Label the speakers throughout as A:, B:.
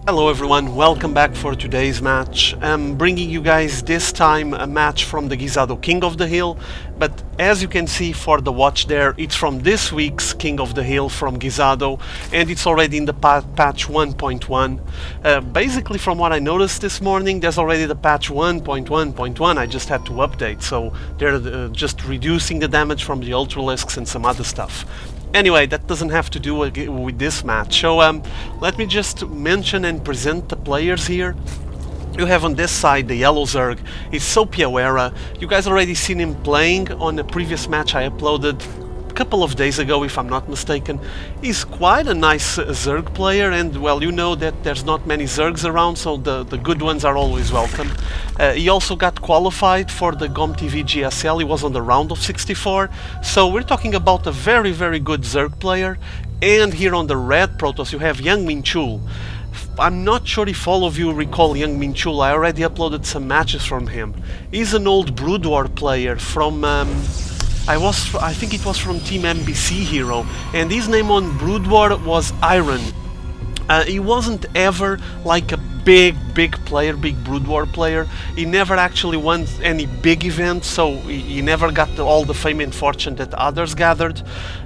A: Hello everyone, welcome back for today's match. I'm bringing you guys this time a match from the Gisado King of the Hill, but as you can see for the watch there, it's from this week's King of the Hill from Gisado, and it's already in the patch 1.1. Basically, from what I noticed this morning, there's already the patch 1.1.1. I just had to update, so they're just reducing the damage from the Ultralisks and some other stuff. Anyway, that doesn't have to do with this match, so let me just mention and present the players here. You have on this side the yellow Zerg, it's SopiaWeRRa. You guys already seen him playing on a previous match I uploaded a couple of days ago, if I'm not mistaken. He's quite a nice Zerg player, and well, you know that there's not many Zergs around, so the good ones are always welcome. He also got qualified for the GomTV GSL. He was on the round of 64, so we're talking about a very good Zerg player. And here on the red Protoss you have JangMinChul. I'm not sure if all of you recall JangMinChul. I already uploaded some matches from him. He's an old BroodWar player from I think it was from Team MBC Hero, and his name on BroodWar was IrOn. He wasn't ever like a big player, big BroodWar player. He never actually won any big event, so he never got all the fame and fortune that others gathered.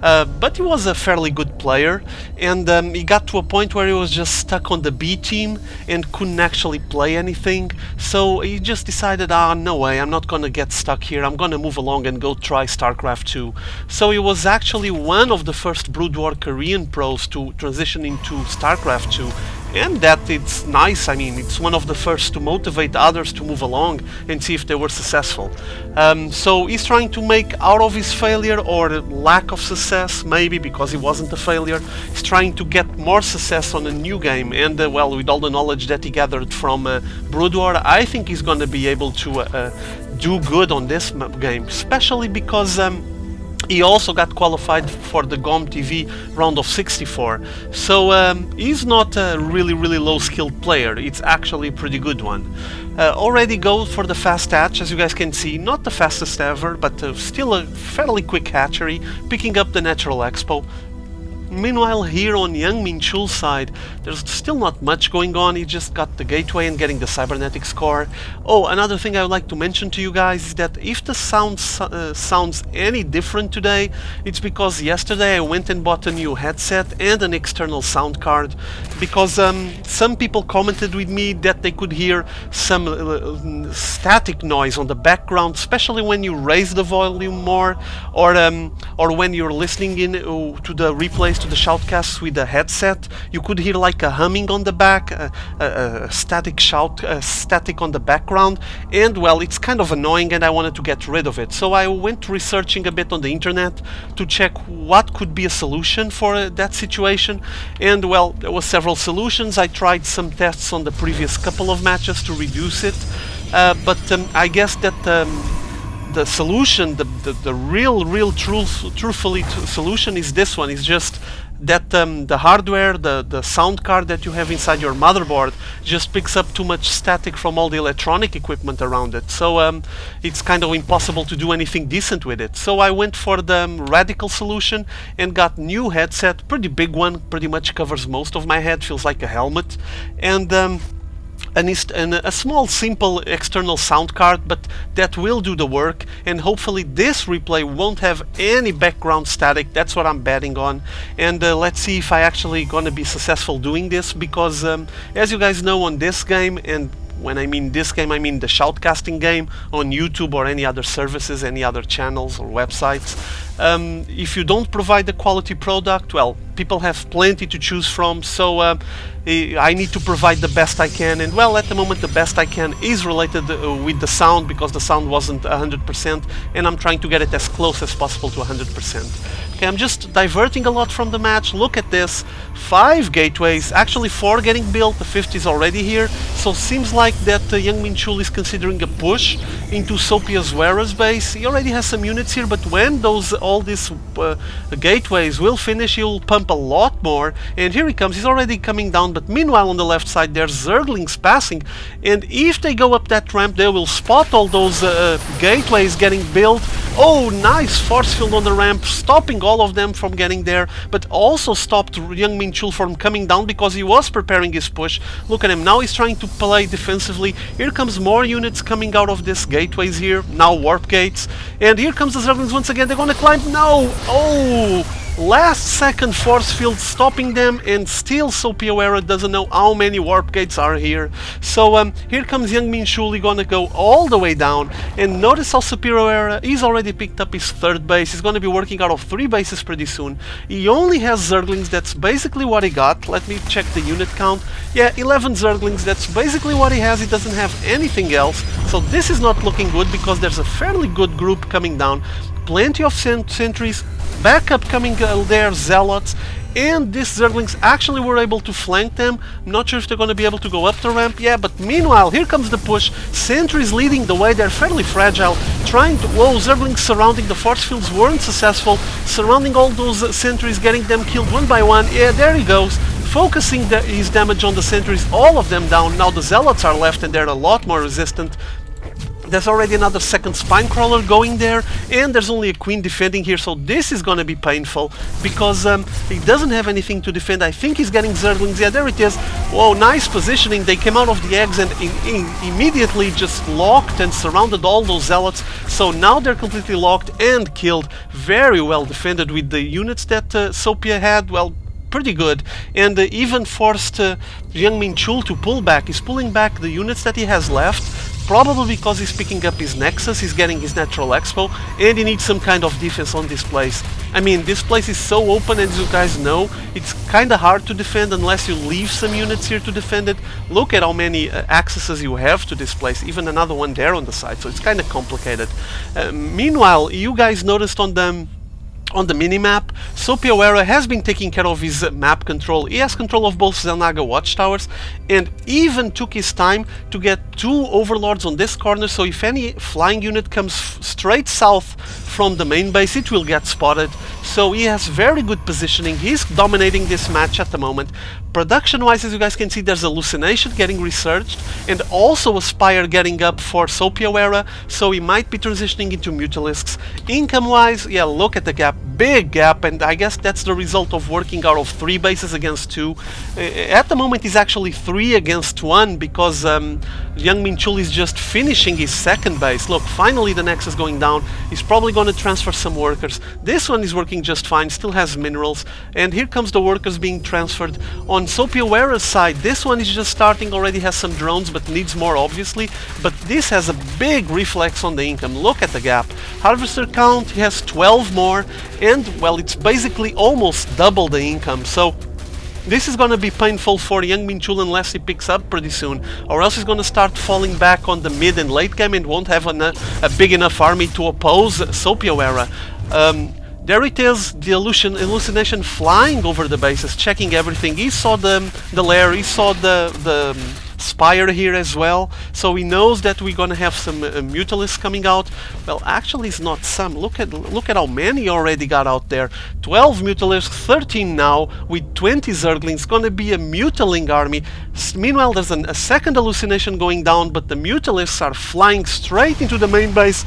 A: But he was a fairly good player, and he got to a point where he was just stuck on the B team and couldn't actually play anything. So he just decided, no way, I'm not gonna get stuck here, I'm gonna move along and go try Starcraft 2. So he was actually one of the first BroodWar Korean pros to transition into Starcraft 2. And that it's nice. I mean, it's one of the first to motivate others to move along and see if they were successful. So he's trying to make out of his failure or lack of success, maybe because he wasn't a failure. He's trying to get more success on a new game, and well, with all the knowledge that he gathered from BroodWar, I think he's going to be able to do good on this game, especially because he also got qualified for the GomTV round of 64, so he's not a really low skilled player. It's actually a pretty good one. Already go for the fast hatch, as you guys can see, not the fastest ever, but still a fairly quick hatchery, picking up the natural expo. Meanwhile, here on JangMinChul's side, there's still not much going on. He just got the gateway and getting the cybernetic score. Oh, another thing I would like to mention to you guys is that if the sound sounds any different today, it's because yesterday I went and bought a new headset and an external sound card, because some people commented with me that they could hear some static noise on the background, especially when you raise the volume more, or when you're listening in to the replays, to the shoutcasts with the headset. You could hear like a humming on the back, a static static on the background, and well, it's kind of annoying and I wanted to get rid of it. So I went researching a bit on the internet to check what could be a solution for that situation, and well, there were several solutions. I tried some tests on the previous couple of matches to reduce it, but I guess that the solution, the real truthfully solution is this one. Is just that the hardware, the sound card that you have inside your motherboard just picks up too much static from all the electronic equipment around it. So it's kind of impossible to do anything decent with it. So I went for the radical solution and got new headset, pretty big one, pretty much covers most of my head, feels like a helmet, and a small simple external sound card, but that will do the work, and hopefully this replay won't have any background static. That's what I'm betting on, and let's see if I actually gonna be successful doing this, because as you guys know, on this game, and when I mean this game, I mean the shoutcasting game on YouTube or any other services, any other channels or websites, if you don't provide a quality product, well, people have plenty to choose from, so I need to provide the best I can, and well, at the moment the best I can is related with the sound, because the sound wasn't 100%, and I'm trying to get it as close as possible to 100%. Okay, I'm just diverting a lot from the match. Look at this, 5 gateways, actually 4 getting built, the 5th is already here, so seems like that JangMinChul is considering a push into SopiaWeRRa's base. He already has some units here, but when all these gateways will finish, he'll pump a lot more, and here he comes. He's already coming down, but meanwhile on the left side there's Zerglings passing, and if they go up that ramp they will spot all those gateways getting built, Oh, nice force field on the ramp, stopping all of them from getting there, but also stopped JangMinChul from coming down because he was preparing his push. Look at him, now he's trying to play defensively. Here comes more units coming out of this gateways here, now warp gates. And here comes the Zerglings once again, they're gonna climb. No! Oh! Last second force field stopping them, and still SopiaWeRRa doesn't know how many warp gates are here. So here comes JangMinChul, he's gonna go all the way down, and notice how SopiaWeRRa, he's already picked up his third base. He's gonna be working out of 3 bases pretty soon. He only has Zerglings, that's basically what he got. Let me check the unit count. Yeah, 11 Zerglings, that's basically what he has. He doesn't have anything else, so this is not looking good because there's a fairly good group coming down. Plenty of sentries, backup coming there, zealots, and these Zerglings actually were able to flank them. Not sure if they're going to be able to go up the ramp, yeah, but meanwhile, here comes the push. Sentries leading the way, they're fairly fragile, trying to... Whoa, Zerglings surrounding the force fields weren't successful, surrounding all those sentries, getting them killed one by one. Yeah, there he goes, focusing his damage on the sentries, all of them down. Now the zealots are left and they're a lot more resistant. There's already another second spine crawler going there, and there's only a queen defending here, so this is gonna be painful because he doesn't have anything to defend. I think he's getting Zerglings. Yeah, there it is. Whoa, nice positioning. They came out of the eggs and immediately just locked and surrounded all those zealots, so now they're completely locked and killed. Very well defended with the units that Sopia had. Well, pretty good, and even forced JangMinChul to pull back. He's pulling back the units that he has left, probably because he's picking up his Nexus, he's getting his Natural Expo, and he needs some kind of defense on this place. I mean, this place is so open, as you guys know, it's kinda hard to defend unless you leave some units here to defend it. Look at how many accesses you have to this place, even another one there on the side, so it's kinda complicated. Meanwhile, you guys noticed on the minimap, SopiaWeRRa has been taking care of his map control. He has control of both Xel'Naga watchtowers and even took his time to get 2 overlords on this corner, so if any flying unit comes straight south from the main base, it will get spotted. So he has very good positioning. He's dominating this match at the moment. Production wise, as you guys can see, there's Hallucination getting researched and also a Spire getting up for SopiaWeRRa, so he might be transitioning into Mutalisks. Income wise, yeah, look at the gap, big gap, and I guess that's the result of working out of 3 bases against 2. At the moment he's actually 3 against 1 because JangMinChul is just finishing his second base. Look, finally the Nexus going down. He's probably going to transfer some workers. This one is working just fine, still has minerals, and here comes the workers being transferred. On SopiaWeRRa's side, this one is just starting, already has some drones but needs more obviously, but this has a big reflex on the income. Look at the gap. Harvester count, he has 12 more, and well, it's basically almost double the income, so this is gonna be painful for JangMinChul unless he picks up pretty soon, or else he's gonna start falling back on the mid and late game and won't have a big enough army to oppose SopiaWeRRa. There it is, the hallucination flying over the bases, checking everything. He saw the lair, he saw the Spire here as well, so he knows that we're gonna have some Mutalisks coming out. Well, actually it's not some. Look at how many already got out there. 12 Mutalisks, 13 now, with 20 Zerglings. Gonna be a Mutaling army. Meanwhile, there's a second hallucination going down, but the Mutalisks are flying straight into the main base.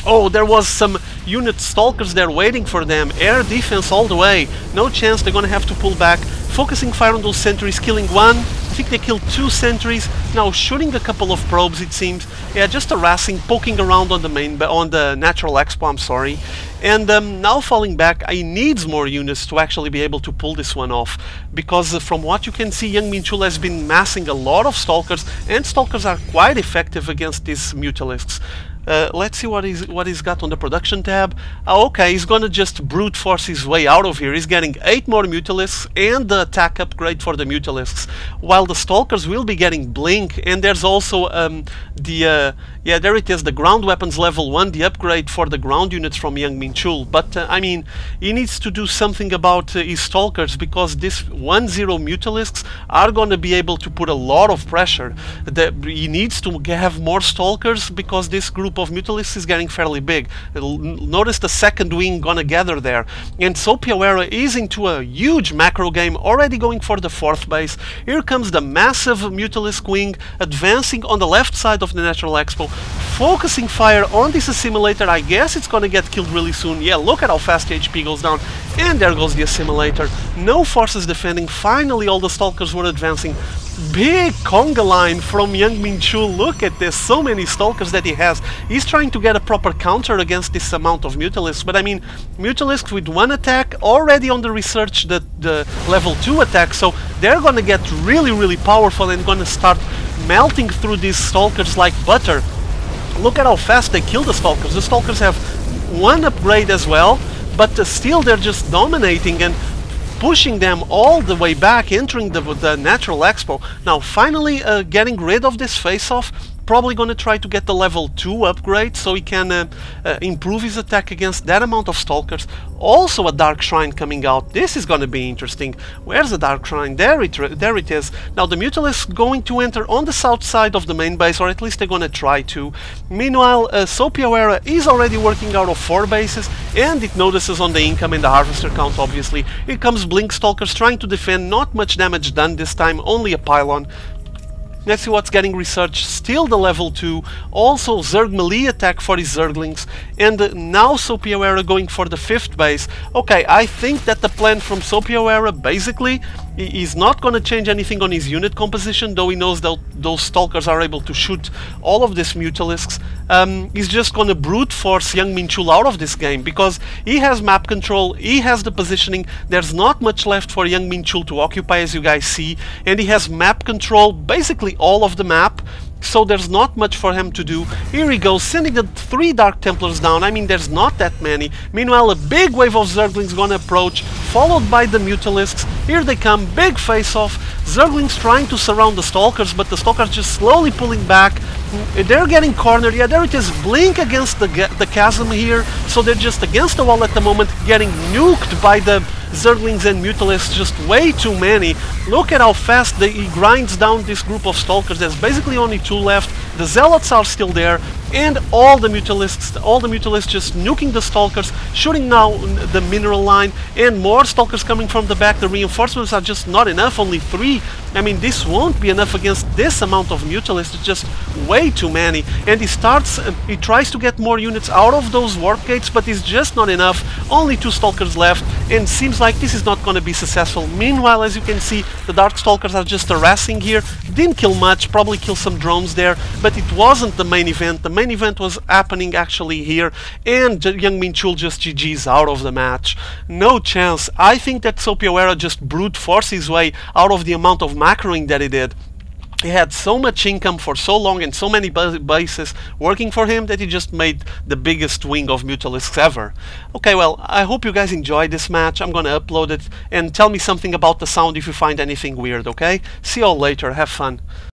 A: Oh, there was some unit stalkers there waiting for them. Air defense all the way. No chance, they're gonna have to pull back. Focusing fire on those sentries, killing 1. I think they killed 2 sentries. Now shooting a couple of probes, it seems. Yeah, just harassing, poking around on the Natural Expo, I'm sorry. And now falling back, he needs more units to actually be able to pull this one off. Because from what you can see, JangMinChul has been massing a lot of stalkers, and stalkers are quite effective against these Mutalisks. Let's see what he's got on the production tab. Okay, he's gonna just brute force his way out of here. He's getting 8 more Mutalisks and the attack upgrade for the Mutalisks, while the Stalkers will be getting Blink, and there's also yeah, there it is, the ground weapons level 1, the upgrade for the ground units from JangMinChul. But I mean, he needs to do something about his Stalkers, because this 1-0 Mutalisks are gonna be able to put a lot of pressure. He needs to have more Stalkers, because this group group of Mutalisks is getting fairly big. Notice the second wing gonna gather there. And SopiaWeRRa is into a huge macro game, already going for the 4th base. Here comes the massive Mutalisk wing, advancing on the left side of the Natural Expo, focusing fire on this assimilator. I guess it's gonna get killed really soon. Yeah, look at how fast the HP goes down. And there goes the assimilator. No forces defending. Finally, all the Stalkers were advancing. Big conga line from JangMinChul. Look at this, so many Stalkers that he has. He's trying to get a proper counter against this amount of Mutalisks, but I mean, Mutalisks with 1 attack, already on the research the level 2 attack, so they're gonna get really powerful and gonna start melting through these Stalkers like butter. Look at how fast they kill the Stalkers. The Stalkers have 1 upgrade as well, but still they're just dominating and pushing them all the way back, entering the Natural Expo. Now finally getting rid of this face-off. Probably gonna try to get the level 2 upgrade so he can improve his attack against that amount of Stalkers. Also a Dark Shrine coming out. This is gonna be interesting. Where's the Dark Shrine? There it is. Now the Mutalisk going to enter on the south side of the main base, or at least they're gonna try to. Meanwhile, SopiaWeRRa is already working out of 4 bases, and it notices on the income and the harvester count, obviously. Here comes Blink Stalkers trying to defend. Not much damage done this time, only a pylon. Let's see what's getting researched. Still the level 2. Also Zerg melee attack for his Zerglings. And now SopiaWeRRa going for the 5th base. Okay, I think that the plan from SopiaWeRRa basically is not going to change anything on his unit composition, though he knows that those Stalkers are able to shoot all of these Mutalisks. He's just going to brute force JangMinChul out of this game, because he has map control, he has the positioning, there's not much left for JangMinChul to occupy, as you guys see, and he has map control, basically all of the map, so there's not much for him to do. Here he goes, sending the 3 Dark Templars down. I mean, there's not that many. Meanwhile, a big wave of Zerglings gonna approach, followed by the Mutalisks. Here they come, big face-off. Zerglings trying to surround the Stalkers, but the Stalkers just slowly pulling back. They're getting cornered. Yeah, there it is. Blink against the chasm here, so they're just against the wall at the moment, getting nuked by the Zerglings and Mutalisks, just way too many. Look at how fast he grinds down this group of Stalkers. There's basically only 2 left. The Zealots are still there, and all the Mutalisks just nuking the Stalkers, shooting now the mineral line, and more Stalkers coming from the back. The reinforcements are just not enough, only 3. I mean, this won't be enough against this amount of Mutalisks. It's just way too many. And he tries to get more units out of those warp gates, but it's just not enough. Only 2 Stalkers left, and seems like this is not going to be successful. Meanwhile, as you can see, the Dark Stalkers are just harassing here. Didn't kill much, probably kill some drones there, but it wasn't the main event. The main event was happening actually here, and JangMinChul just GG's out of the match. No chance. I think that SopiaWeRRa just brute forced his way out of the amount of macroing that he did. He had so much income for so long and so many bases working for him that he just made the biggest wing of Mutalisks ever. Okay, well, I hope you guys enjoyed this match. I'm gonna upload it, and tell me something about the sound if you find anything weird, okay? See you all later, have fun.